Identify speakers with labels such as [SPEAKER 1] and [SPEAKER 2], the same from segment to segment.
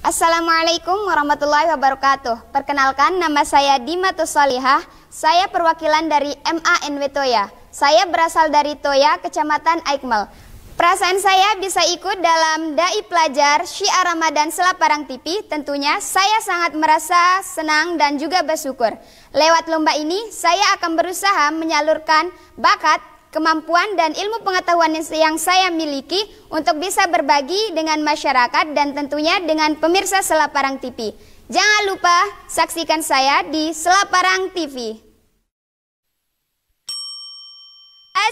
[SPEAKER 1] Assalamualaikum warahmatullahi wabarakatuh. Perkenalkan, nama saya Dimatus Salihah. Saya perwakilan dari MANW Toya. Saya berasal dari Toya, Kecamatan Aikmal. Perasaan saya bisa ikut dalam Dai Pelajar Syiar Ramadan Selaparang TV. Tentunya saya sangat merasa senang dan juga bersyukur. Lewat lomba ini, saya akan berusaha menyalurkan bakat, kemampuan dan ilmu pengetahuan yang saya miliki untuk bisa berbagi dengan masyarakat dan tentunya dengan pemirsa Selaparang TV. Jangan lupa saksikan saya di Selaparang TV.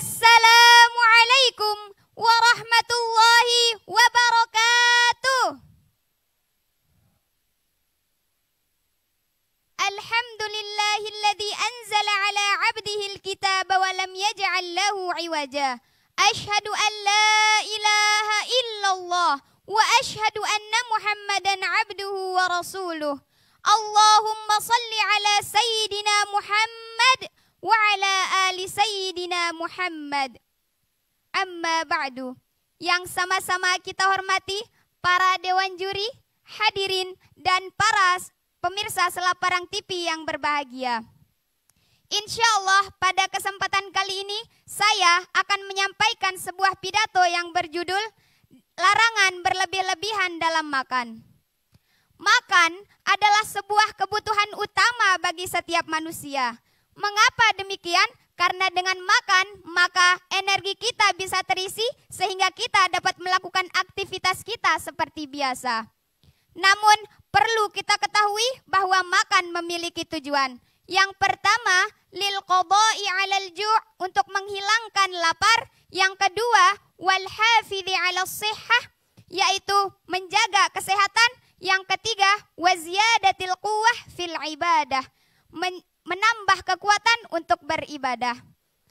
[SPEAKER 1] Assalamualaikum warahmatullahi wabarakatuh. Alhamdulillahilladzi anzala ala 'abdihil kitaba wa lam yaj'al lahu 'iwaja. Asyhadu an la ilaha illallah wa asyhadu anna Muhammadan 'abduhu wa rasuluh. Allahumma salli ala sayyidina Muhammad wa ala ali sayyidina Muhammad. Amma ba'du. Yang sama-sama kita hormati para dewan juri, hadirin dan para pemirsa Selaparang TV yang berbahagia. Insya Allah pada kesempatan kali ini saya akan menyampaikan sebuah pidato yang berjudul Larangan Berlebih-lebihan dalam Makan. Makan adalah sebuah kebutuhan utama bagi setiap manusia. Mengapa demikian? Karena dengan makan, maka energi kita bisa terisi sehingga kita dapat melakukan aktivitas kita seperti biasa. Namun, perlu kita ketahui bahwa makan memiliki tujuan. Yang pertama, lil qada'i 'alal ju', untuk menghilangkan lapar. Yang kedua, wal hafidhi 'alas shihhah, yaitu menjaga kesehatan. Yang ketiga, wa ziyadatil quwwah fil ibadah, menambah kekuatan untuk beribadah.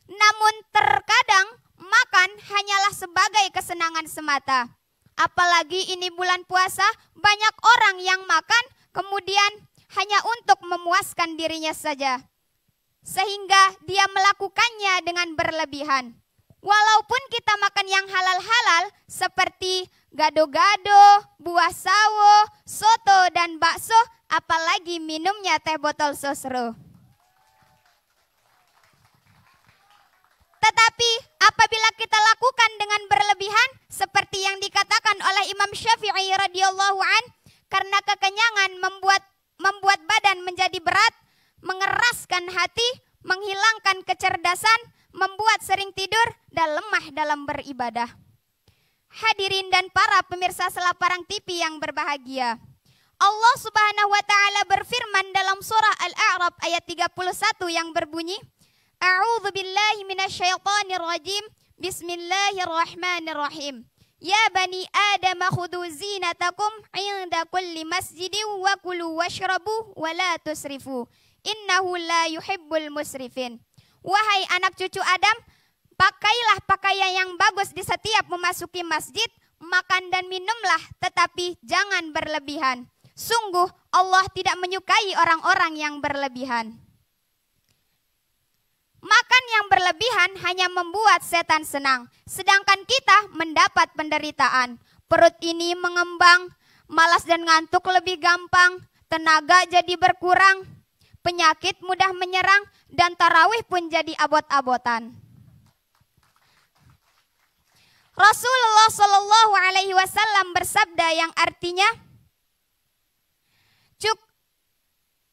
[SPEAKER 1] Namun terkadang makan hanyalah sebagai kesenangan semata. Apalagi ini bulan puasa, banyak orang yang makan kemudian hanya untuk memuaskan dirinya saja, sehingga dia melakukannya dengan berlebihan. Walaupun kita makan yang halal-halal seperti gado-gado, buah sawo, soto dan bakso, apalagi minumnya teh botol sosro. Tetapi apabila kita lakukan dengan berlebihan, seperti yang dikatakan oleh Imam Syafi'i radhiyallahu an, karena kekenyangan membuat badan menjadi berat, mengeraskan hati, menghilangkan kecerdasan, membuat sering tidur dan lemah dalam beribadah. Hadirin dan para pemirsa Selaparang TV yang berbahagia, Allah Subhanahu wa taala berfirman dalam surah Al-A'raf ayat 31 yang berbunyi, A'udzu billahi minasyaitonir rajim. Bismillahirrahmanirrahim. Ya bani Adam khudhu zinatakum 'inda kulli masjidin wa kulu washrabu wa la tusrifu. Innahu la yuhibbul musrifin. Wahai anak cucu Adam, pakailah pakaian yang bagus di setiap memasuki masjid, makan dan minumlah, tetapi jangan berlebihan. Sungguh Allah tidak menyukai orang-orang yang berlebihan. Makan yang berlebihan hanya membuat setan senang, sedangkan kita mendapat penderitaan. Perut ini mengembang, malas dan ngantuk lebih gampang, tenaga jadi berkurang, penyakit mudah menyerang, dan tarawih pun jadi abot-abotan. Rasulullah Shallallahu Alaihi Wasallam bersabda yang artinya,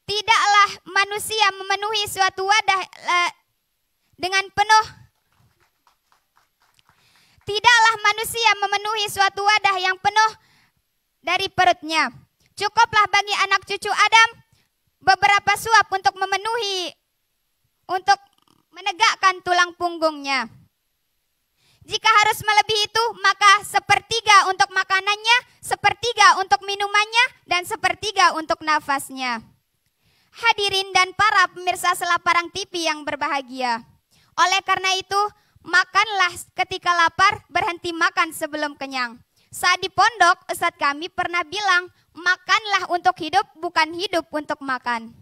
[SPEAKER 1] tidaklah manusia memenuhi suatu wadah dengan penuh. Tidaklah manusia memenuhi suatu wadah yang penuh dari perutnya. Cukuplah bagi anak cucu Adam beberapa suap untuk menegakkan tulang punggungnya. Jika harus melebihi itu, maka sepertiga untuk makanannya, sepertiga untuk minumannya, dan sepertiga untuk nafasnya. Hadirin dan para pemirsa Selaparang TV yang berbahagia, oleh karena itu, makanlah ketika lapar, berhenti makan sebelum kenyang. Saat di pondok, ustadz kami pernah bilang, makanlah untuk hidup, bukan hidup untuk makan.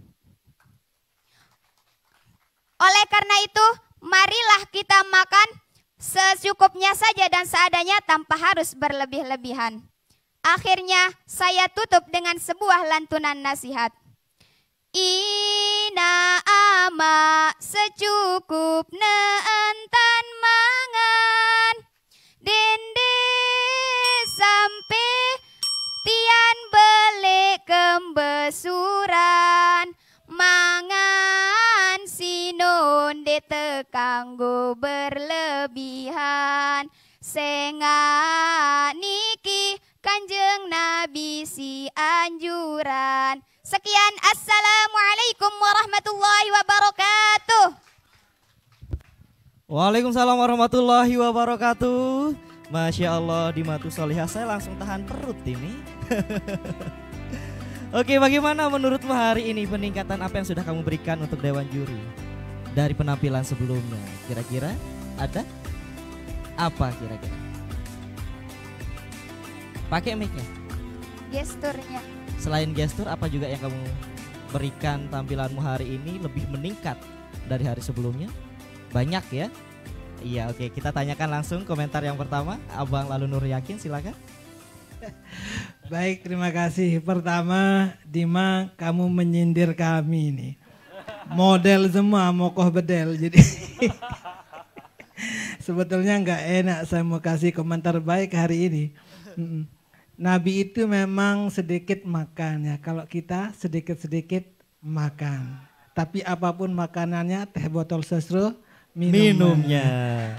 [SPEAKER 1] Oleh karena itu, marilah kita makan secukupnya saja dan seadanya tanpa harus berlebih-lebihan. Akhirnya saya tutup dengan sebuah lantunan nasihat. Ina ama secukupna entan mangan, dende sampai tian beli kembesuran, mangan sinon de tekanggo berlebihan, senga niki Kanjeng Nabi si anjuran. Sekian, assalamualaikum warahmatullahi wabarakatuh.
[SPEAKER 2] Waalaikumsalam warahmatullahi wabarakatuh. Masya Allah, di Matu Solihah saya langsung tahan perut ini. Oke, bagaimana menurutmu hari ini peningkatan apa yang sudah kamu berikan untuk Dewan Juri dari penampilan sebelumnya? Kira-kira ada? Apa kira-kira? Pakai mic-nya.
[SPEAKER 1] Gesturnya.
[SPEAKER 2] Selain gestur, apa juga yang kamu berikan tampilanmu hari ini lebih meningkat dari hari sebelumnya? Banyak ya? Iya, oke, kita tanyakan langsung komentar yang pertama. Abang Lalu Nur Yakin, silakan.
[SPEAKER 3] Baik, terima kasih. Pertama, Dima, kamu menyindir kami nih. Model semua mokoh bedel, jadi sebetulnya nggak enak saya mau kasih komentar baik hari ini. Nabi itu memang sedikit makan ya. Kalau kita sedikit-sedikit makan. Tapi apapun makanannya, teh botol sesro minumnya.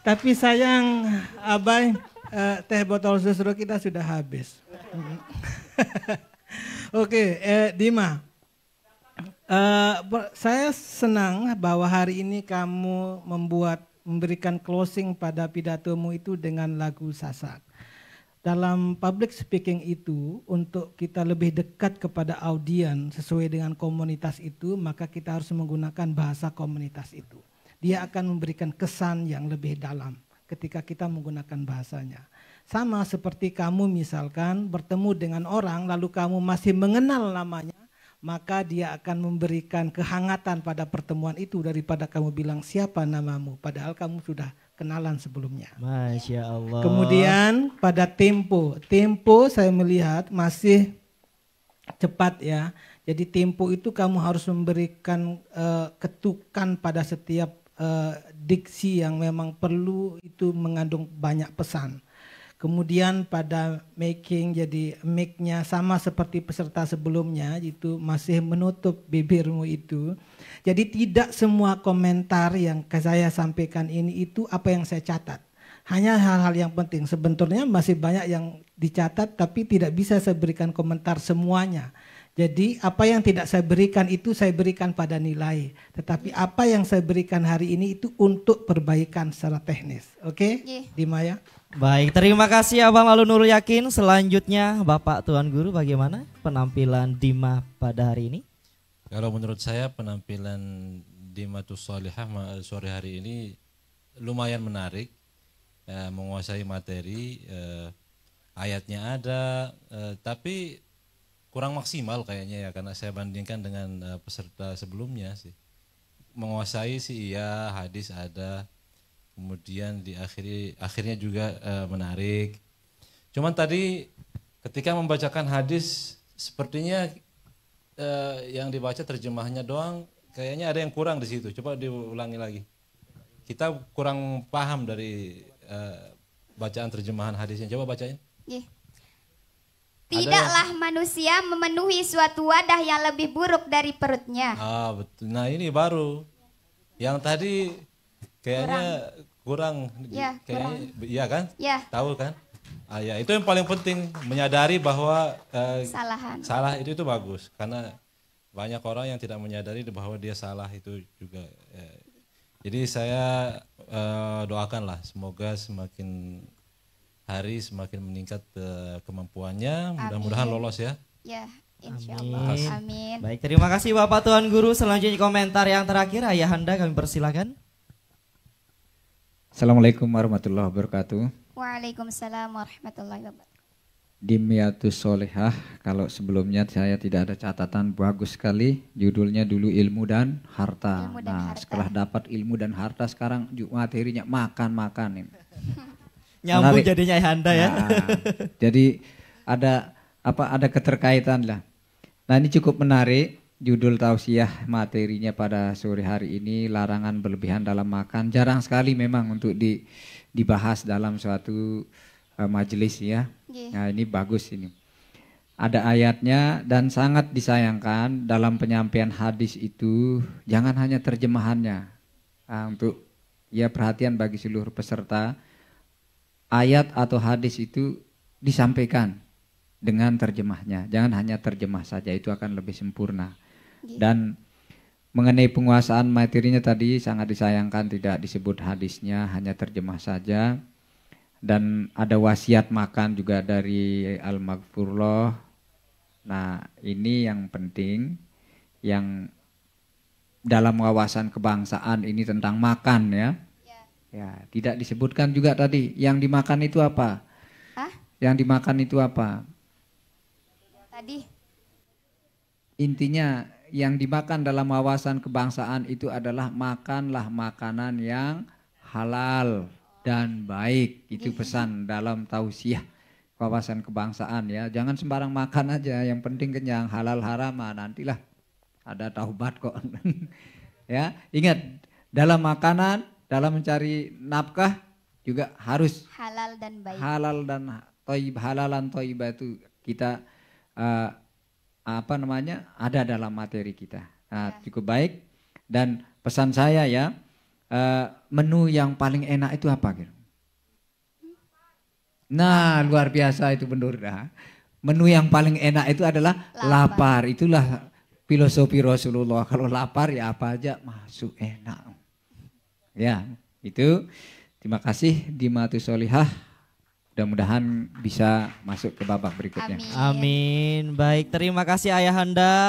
[SPEAKER 3] Tapi sayang Abai, teh botol sesro kita sudah habis. Oke, Dima. Saya senang bahwa hari ini kamu memberikan closing pada pidatomu itu dengan lagu Sasak. Dalam public speaking itu, untuk kita lebih dekat kepada audiens sesuai dengan komunitas itu, maka kita harus menggunakan bahasa komunitas itu. Dia akan memberikan kesan yang lebih dalam ketika kita menggunakan bahasanya. Sama seperti kamu misalkan bertemu dengan orang lalu kamu masih mengenal namanya, maka dia akan memberikan kehangatan pada pertemuan itu daripada kamu bilang siapa namamu, padahal kamu sudah kenalan sebelumnya.
[SPEAKER 2] Masya Allah.
[SPEAKER 3] Kemudian pada tempo saya melihat masih cepat ya. Jadi tempo itu kamu harus memberikan ketukan pada setiap diksi yang memang perlu itu mengandung banyak pesan. Kemudian pada making, jadi mic-nya sama seperti peserta sebelumnya, itu masih menutup bibirmu itu. Jadi tidak semua komentar yang saya sampaikan ini itu apa yang saya catat. Hanya hal-hal yang penting. Sebetulnya masih banyak yang dicatat tapi tidak bisa saya berikan komentar semuanya. Jadi apa yang tidak saya berikan itu saya berikan pada nilai. Tetapi apa yang saya berikan hari ini itu untuk perbaikan secara teknis. Oke? Dima ya?
[SPEAKER 2] Baik, terima kasih Abang Lalu Nur Yakin. Selanjutnya Bapak Tuan Guru, bagaimana penampilan Dima pada hari ini?
[SPEAKER 4] Kalau menurut saya penampilan Dima Solihah sore hari ini lumayan menarik, menguasai materi, ayatnya ada, tapi kurang maksimal kayaknya ya, karena saya bandingkan dengan peserta sebelumnya sih. Menguasai sih iya, hadis ada. Kemudian akhirnya juga menarik. Cuman tadi ketika membacakan hadis sepertinya yang dibaca terjemahnya doang, kayaknya ada yang kurang di situ. Coba diulangi lagi. Kita kurang paham dari bacaan terjemahan hadisnya. Coba bacain.
[SPEAKER 1] Tidaklah manusia memenuhi suatu wadah yang lebih buruk dari perutnya.
[SPEAKER 4] Ah betul. Nah ini baru. Yang tadi kayaknya kurang.
[SPEAKER 1] Ya,
[SPEAKER 4] kayaknya, iya kan?
[SPEAKER 1] Ya.
[SPEAKER 4] Tahu kan? Ah, ya, itu yang paling penting, menyadari bahwa salah itu bagus, karena banyak orang yang tidak menyadari bahwa dia salah itu juga. Jadi saya doakanlah semoga semakin hari semakin meningkat kemampuannya, mudah-mudahan lolos ya.
[SPEAKER 1] Ya, insya Allah. Amin.
[SPEAKER 2] Baik, terima kasih Bapak Tuan Guru. Selanjutnya komentar yang terakhir, Ayahanda kami persilakan.
[SPEAKER 5] Assalamualaikum warahmatullahi wabarakatuh.
[SPEAKER 1] Waalaikumsalam warahmatullahi wabarakatuh.
[SPEAKER 5] Dimiatus Solihah, kalau sebelumnya saya tidak ada catatan, bagus sekali. Judulnya dulu ilmu dan harta. Harta. Setelah dapat ilmu dan harta, sekarang materinya makan-makan.
[SPEAKER 2] Nyambung jadinya Ayahanda ya.
[SPEAKER 5] Jadi ada keterkaitan lah. Nah, ini cukup menarik. Judul tausiah materinya pada sore hari ini, larangan berlebihan dalam makan. Jarang sekali memang untuk dibahas dalam suatu majelis ya. Nah, ini bagus ini. Ada ayatnya dan sangat disayangkan dalam penyampaian hadis itu jangan hanya terjemahannya. Untuk ya perhatian bagi seluruh peserta, ayat atau hadis itu disampaikan dengan terjemahnya. Jangan hanya terjemah saja, itu akan lebih sempurna. Dan mengenai penguasaan materinya tadi sangat disayangkan tidak disebut hadisnya, hanya terjemah saja. Dan ada wasiat makan juga dari Al-Maghfurullah. Nah, ini yang penting, yang dalam wawasan kebangsaan ini tentang makan ya. Ya, tidak disebutkan juga tadi yang dimakan itu apa? Yang dimakan itu apa?
[SPEAKER 1] Tadi.
[SPEAKER 5] Intinya yang dimakan dalam wawasan kebangsaan itu adalah makanlah makanan yang halal dan baik. Itu pesan dalam tausiah wawasan kebangsaan ya. Jangan sembarang makan aja, yang penting kenyang. Halal haram nantilah ada taubat kok. Ya, ingat dalam makanan, dalam mencari nafkah juga harus
[SPEAKER 1] halal dan baik.
[SPEAKER 5] Halal dan thayyib, halalan thayyibah itu kita ada dalam materi kita. Nah, cukup baik. Dan pesan saya ya, menu yang paling enak itu apa gitu? Nah, luar biasa itu benar. Menu yang paling enak itu adalah lapar. Itulah filosofi Rasulullah. Kalau lapar ya apa aja masuk enak. Ya, itu. Terima kasih Dimatus Sholihah. Mudah-mudahan bisa masuk ke babak berikutnya.
[SPEAKER 2] Amin. Baik, terima kasih Ayahanda.